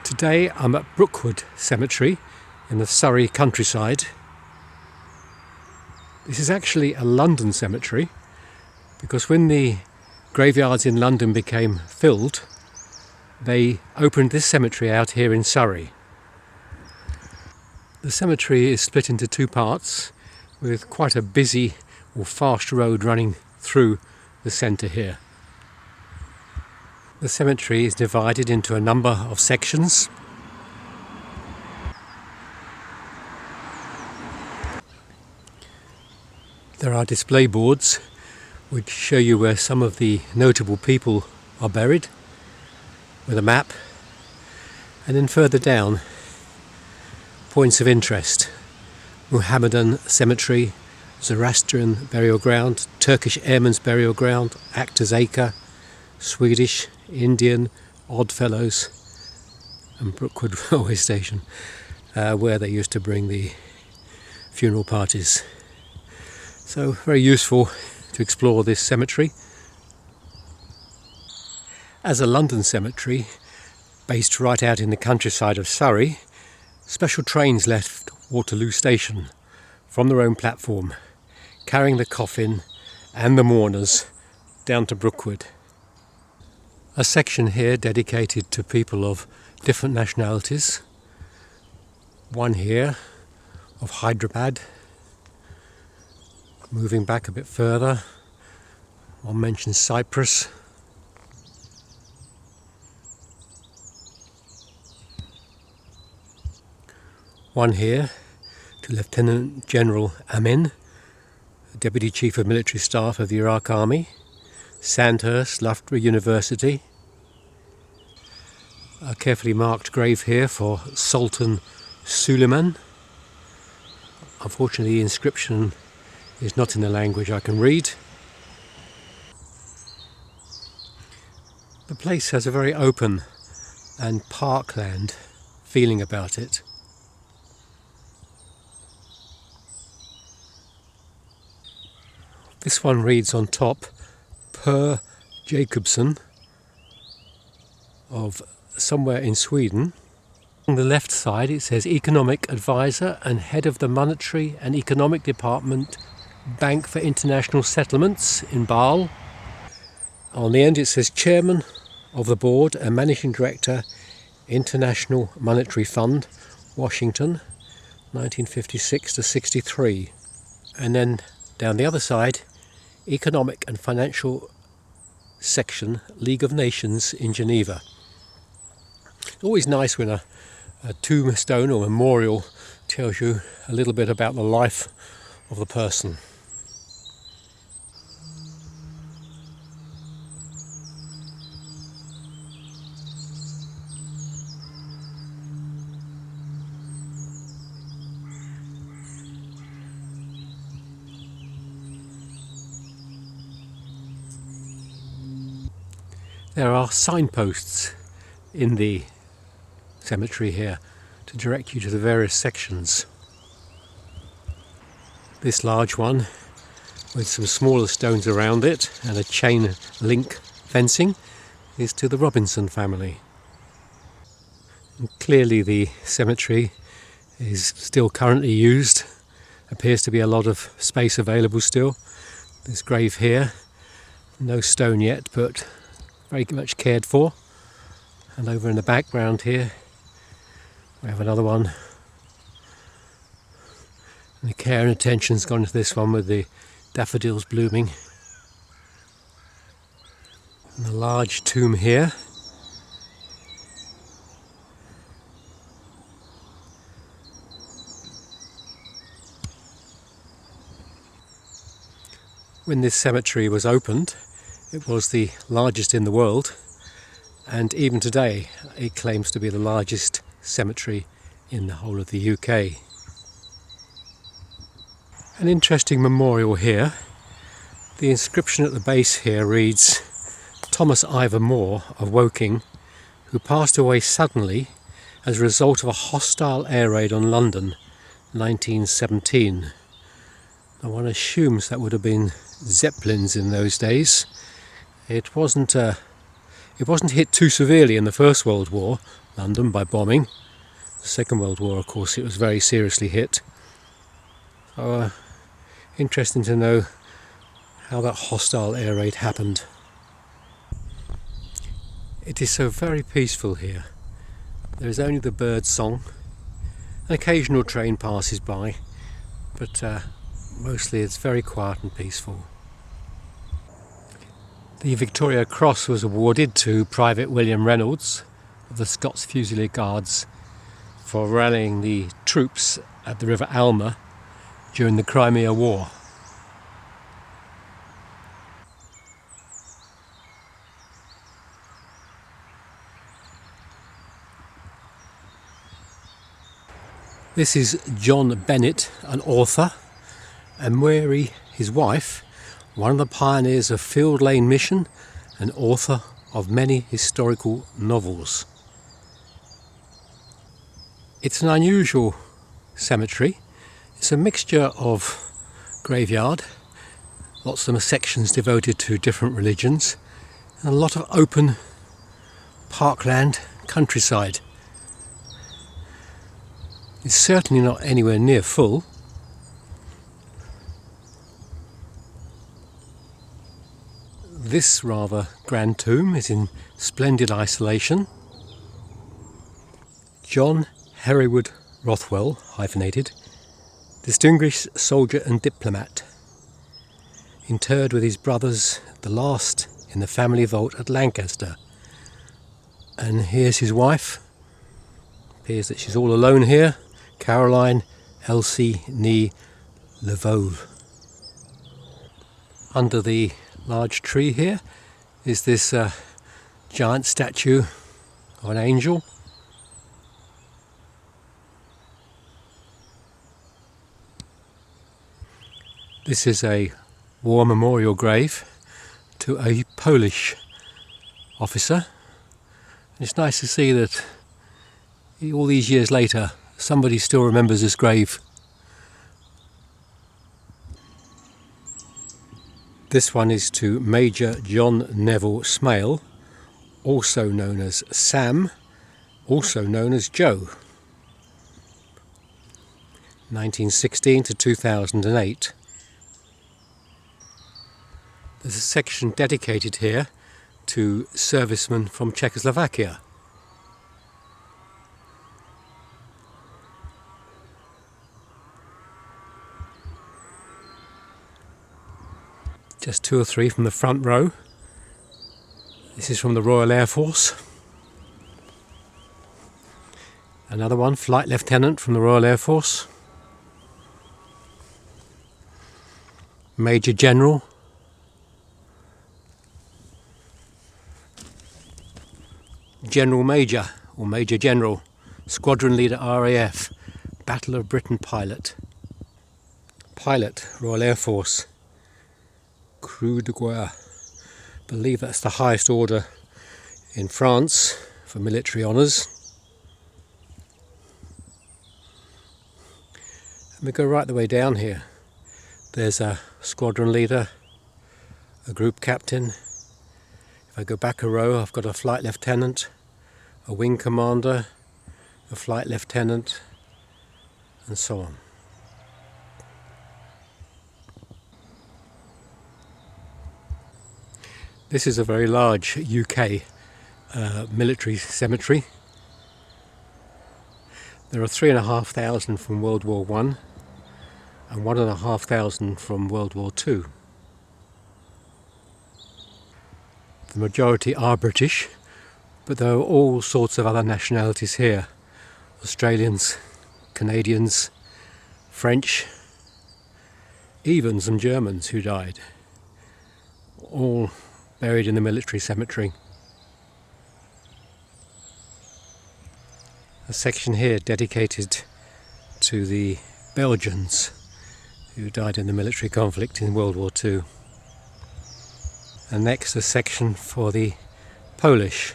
Today I'm at Brookwood Cemetery in the Surrey countryside. This is actually a London cemetery because when the graveyards in London became filled, they opened this cemetery out here in Surrey. The cemetery is split into two parts with quite a busy or fast road running through the centre here. The cemetery is divided into a number of sections. There are display boards which show you where some of the notable people are buried with a map, and then further down, points of interest: Muhammadan cemetery, Zoroastrian burial ground, Turkish airmen's burial ground, Actors Acre, Swedish, Indian, Oddfellows, and Brookwood railway station, where they used to bring the funeral parties. So very useful to explore this cemetery. As a London cemetery based right out in the countryside of Surrey, special trains left Waterloo Station from their own platform, carrying the coffin and the mourners down to Brookwood. A section here dedicated to people of different nationalities. One here of Hyderabad. Moving back a bit further, one mentions Cyprus. One here to Lieutenant General Amin, Deputy Chief of Military Staff of the Iraq Army. Sandhurst, Loughborough University. A carefully marked grave here for Sultan Suleiman. Unfortunately, the inscription is not in the language I can read. The place has a very open and parkland feeling about it. This one reads on top, Per Jacobson of somewhere in Sweden. On the left side it says Economic Advisor and Head of the Monetary and Economic Department, Bank for International Settlements in Basel. On the end it says Chairman of the Board and Managing Director, International Monetary Fund, Washington, 1956 to 63. And then down the other side, Economic and Financial Section, League of Nations in Geneva. It's always nice when a tombstone or memorial tells you a little bit about the life of the person. There are signposts in the cemetery here to direct you to the various sections. This large one with some smaller stones around it and a chain link fencing is to the Robinson family. And clearly the cemetery is still currently used. Appears to be a lot of space available still. This grave here, no stone yet, but very much cared for. And over in the background here we have another one. And the care and attention's gone to this one with the daffodils blooming. And a large tomb here. When this cemetery was opened, it was the largest in the world, and even today it claims to be the largest cemetery in the whole of the UK. An interesting memorial here. The inscription at the base here reads, Thomas Ivor Moore of Woking, who passed away suddenly as a result of a hostile air raid on London, 1917. Now one assumes that would have been Zeppelins in those days. It wasn't hit too severely in the First World War, London by bombing. The Second World War, of course, it was very seriously hit. So interesting to know how that hostile air raid happened. It is so very peaceful here. There is only the bird song. An occasional train passes by, but mostly it's very quiet and peaceful. The Victoria Cross was awarded to Private William Reynolds of the Scots Fusilier Guards for rallying the troops at the River Alma during the Crimea War. This is John Bennett, an author, and Mary, his wife, one of the pioneers of Field Lane Mission and author of many historical novels. It's an unusual cemetery. It's a mixture of graveyard, lots of them are sections devoted to different religions, and a lot of open parkland countryside. It's certainly not anywhere near full. This rather grand tomb is in splendid isolation. John Hereward Rothwell, hyphenated, distinguished soldier and diplomat, interred with his brothers, the last in the family vault at Lancaster. And here's his wife. Appears that she's all alone here, Caroline Elsie Nee Levove. Under the large tree here is this giant statue of an angel. This is a war memorial grave to a Polish officer. It's nice to see that all these years later somebody still remembers this grave. This one is to Major John Neville Smale, also known as Sam, also known as Joe. 1916 to 2008. There's a section dedicated here to servicemen from Czechoslovakia. Just two or three from the front row. This is from the Royal Air Force. Another one, Flight Lieutenant from the Royal Air Force. Major General. General Major or Major General. Squadron Leader RAF. Battle of Britain Pilot. Pilot, Royal Air Force. Croix de Guerre. I believe that's the highest order in France for military honours. And we go right the way down here. There's a squadron leader, a group captain. If I go back a row, I've got a flight lieutenant, a wing commander, a flight lieutenant, and so on. This is a very large UK military cemetery. There are 3,500 from World War I and 1,500 from World War II. The majority are British, but there are all sorts of other nationalities here. Australians, Canadians, French, even some Germans who died. All buried in the military cemetery. A section here dedicated to the Belgians who died in the military conflict in World War II. And next a section for the Polish.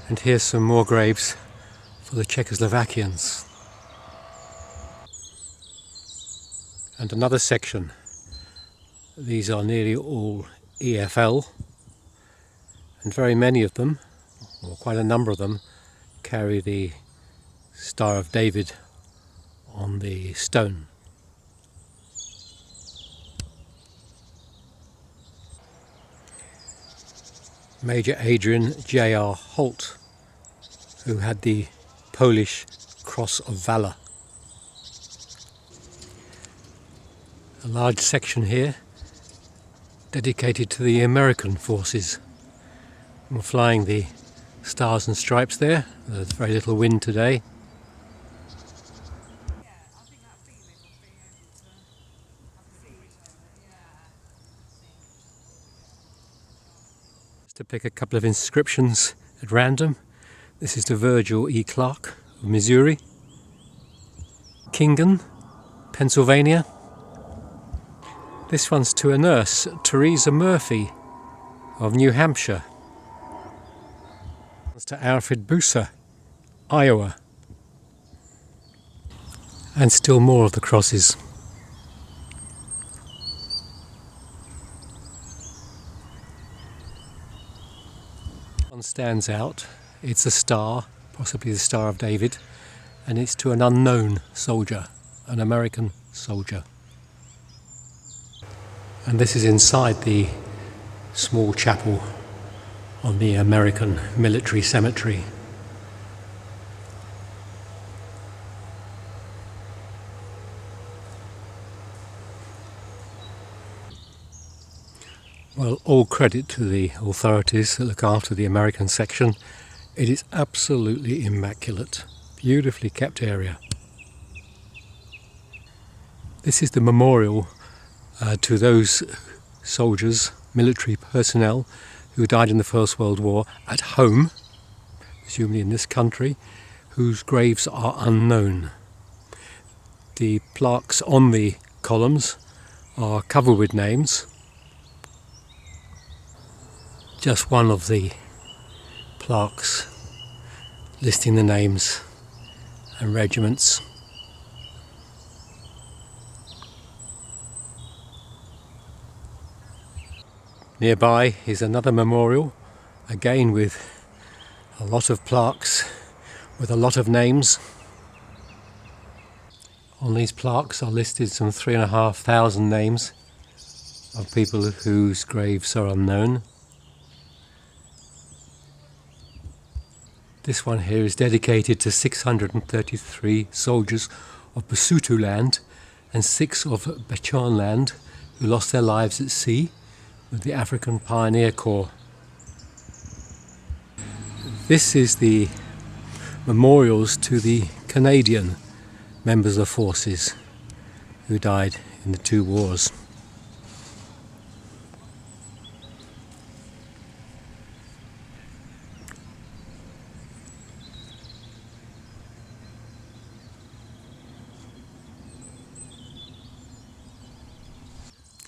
And here's some more graves for the Czechoslovakians. And another section. These are nearly all EFL, and very many of them, or quite a number of them, carry the Star of David on the stone. Major Adrian J.R. Holt, who had the Polish Cross of Valour. A large section here dedicated to the American forces. We're flying the Stars and Stripes there. There's very little wind today. Just to pick a couple of inscriptions at random. This is to Virgil E. Clark of Missouri. Kingen, Pennsylvania. This one's to a nurse, Teresa Murphy of New Hampshire. It's to Alfred Buser, Iowa. And still more of the crosses. One stands out. It's a star, possibly the Star of David, and it's to an unknown soldier, an American soldier. And this is inside the small chapel on the American Military Cemetery. Well, all credit to the authorities that look after the American section. It is absolutely immaculate, beautifully kept area. This is the memorial to those soldiers, military personnel, who died in the First World War at home, presumably in this country, whose graves are unknown. The plaques on the columns are covered with names. Just one of the plaques listing the names and regiments. Nearby is another memorial, again with a lot of plaques, with a lot of names. On these plaques are listed some 3,500 names of people whose graves are unknown. This one here is dedicated to 633 soldiers of Basutu land and 6 of Bachon land who lost their lives at sea with the African Pioneer Corps. This is the memorials to the Canadian members of forces who died in the 2 wars.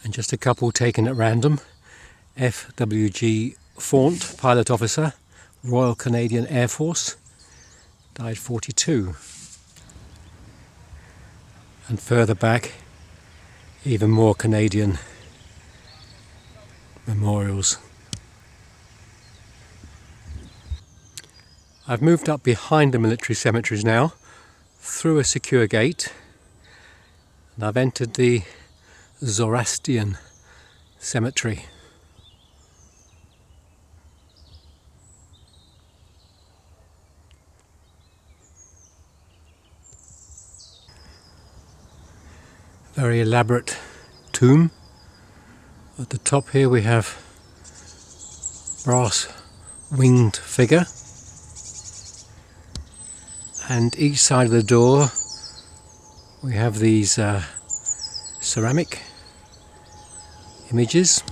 And just a couple taken at random. F.W.G. Faunt, pilot officer, Royal Canadian Air Force, died 42. And further back, even more Canadian memorials. I've moved up behind the military cemeteries now, through a secure gate, and I've entered the Zoroastrian cemetery. Very elaborate tomb. At the top here we have brass winged figure, and each side of the door we have these ceramic images.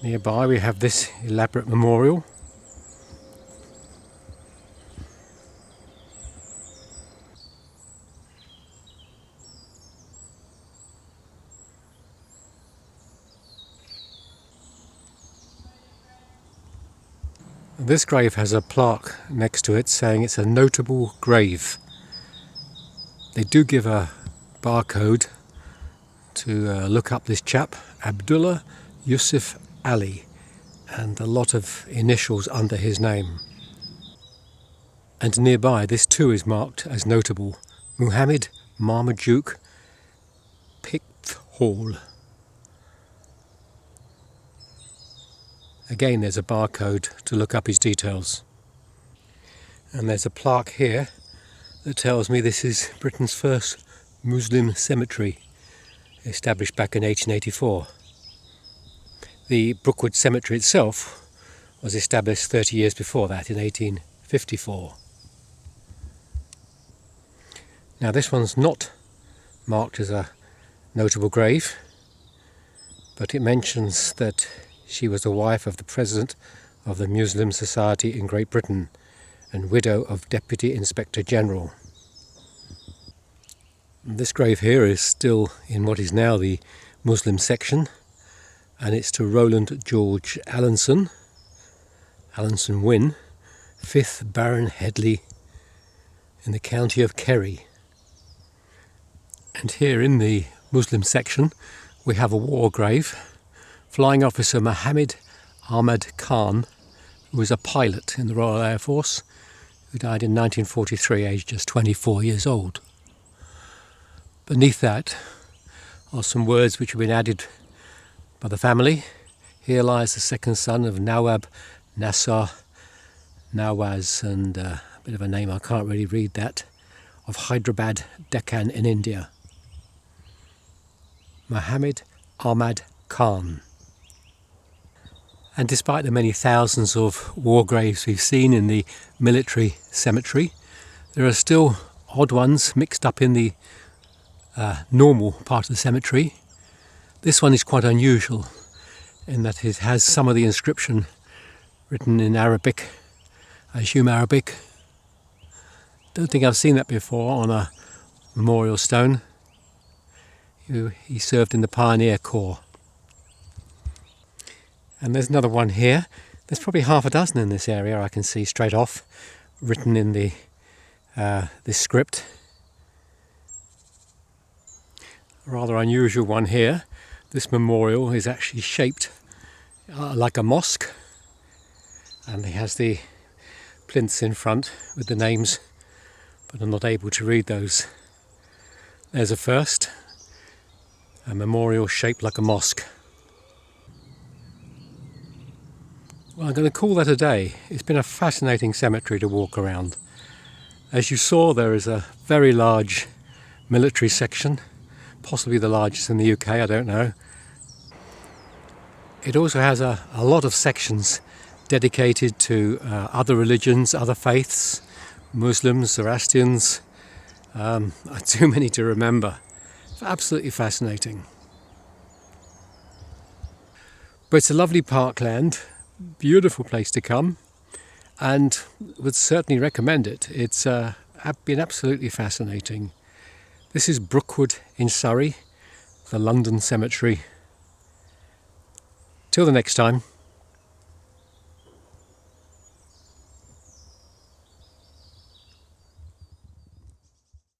Nearby we have this elaborate memorial. This grave has a plaque next to it saying it's a notable grave. They do give a barcode to look up this chap, Abdullah Yusuf Ali, and a lot of initials under his name. And nearby, this too is marked as notable, Muhammad Marmaduke Pickthall. Again, there's a barcode to look up his details. And there's a plaque here that tells me this is Britain's first Muslim cemetery, established back in 1884. The Brookwood Cemetery itself was established 30 years before that, in 1854. Now this one's not marked as a notable grave, but it mentions that she was the wife of the President of the Muslim Society in Great Britain and widow of Deputy Inspector General. This grave here is still in what is now the Muslim section, and it's to Roland George Allinson Wynne, 5th Baron Headley in the county of Kerry. And here in the Muslim section we have a war grave. Flying Officer Mohammed Ahmad Khan, who was a pilot in the Royal Air Force, who died in 1943, aged just 24 years old. Beneath that are some words which have been added by the family. Here lies the second son of Nawab Nasser Nawaz, and a bit of a name, I can't really read that, of Hyderabad, Deccan in India. Mohammed Ahmad Khan. And despite the many thousands of war graves we've seen in the military cemetery, there are still odd ones mixed up in the normal part of the cemetery. This one is quite unusual in that it has some of the inscription written in Arabic, Ashum Arabic. Don't think I've seen that before on a memorial stone. He served in the Pioneer Corps. And there's another one here. There's probably half a dozen in this area I can see straight off, written in the this script. A rather unusual one here. This memorial is actually shaped like a mosque, and it has the plinths in front with the names, but I'm not able to read those. There's a first, a memorial shaped like a mosque. Well, I'm going to call that a day. It's been a fascinating cemetery to walk around. As you saw, there is a very large military section, possibly the largest in the UK, I don't know. It also has a lot of sections dedicated to other religions, other faiths, Muslims, Zoroastrians, too many to remember. It's absolutely fascinating. But it's a lovely parkland, beautiful place to come, and would certainly recommend it. It's been absolutely fascinating. This is Brookwood in Surrey, the London Cemetery. Till the next time.